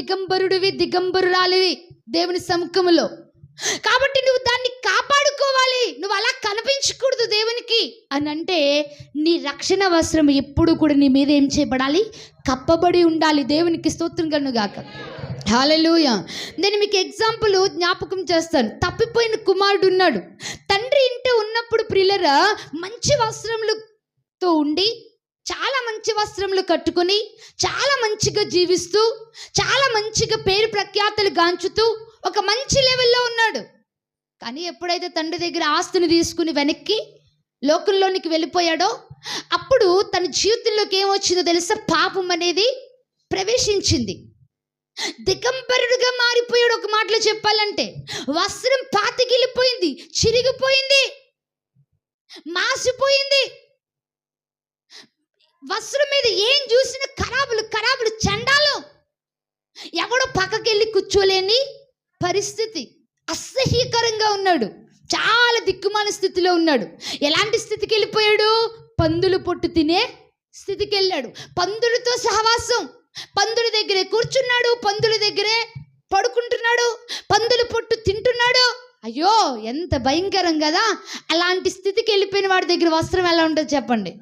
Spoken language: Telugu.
దిగంబరుడివి, దిగంబరురాలివి దేవుని సముఖంలో. కాబట్టి నువ్వు దాన్ని కాపాడుకోవాలి, నువ్వు అలా కనిపించకూడదు దేవునికి అని అంటే నీ రక్షణ వస్త్రం ఎప్పుడు కూడా నీ మీద ఏం చేయబడాలి? కప్పబడి ఉండాలి. దేవునికి స్తోత్రం కలుగును గాక. హల్లెలూయా. నేను మీకు ఎగ్జాంపుల్ జ్ఞాపకం చేస్తాను. తప్పిపోయిన కుమారుడు ఉన్నాడు. తండ్రి ఇంట ఉన్నప్పుడు ప్రియులరా మంచి వస్త్రములతో ఉండి, చాలా మంచి వస్త్రములు కట్టుకొని, చాలా మంచిగా జీవిస్తూ, చాలా మంచిగా పేరు ప్రఖ్యాతలు గాంచుతూ ఒక మంచి లెవెల్లో ఉన్నాడు. కానీ ఎప్పుడైతే తండ్రి దగ్గర ఆస్తిని తీసుకుని వెనక్కి లోకంలోనికి వెళ్ళిపోయాడో అప్పుడు తన జీవితంలోకి ఏమొచ్చిందో తెలుసా? పాపం అనేది ప్రవేశించింది. దిగంబరుడుగా మారిపోయాడు. ఒక మాటలో చెప్పాలంటే వస్త్రం పాతికిలిపోయింది, చిరిగిపోయింది, మాసిపోయింది. వస్త్రం మీద ఏం చూసినా ఖరాబులు చండాలు. ఎవడో పక్కకెళ్ళి కూర్చోలేని పరిస్థితి. అసహ్యకరంగా ఉన్నాడు. చాలా దిక్కుమాల స్థితిలో ఉన్నాడు. ఎలాంటి స్థితికి వెళ్ళిపోయాడు? పందులు పొట్టు తినే స్థితికి వెళ్ళాడు. పందులతో సహవాసం, పందుల దగ్గరే కూర్చున్నాడు, పందుల దగ్గరే పడుకుంటున్నాడు, పందుల పొట్టు తింటున్నాడు. అయ్యో ఎంత భయంకరం కదా. అలాంటి స్థితికి వెళ్ళిపోయిన వాడి దగ్గర వస్త్రం ఎలా ఉంటుంది చెప్పండి?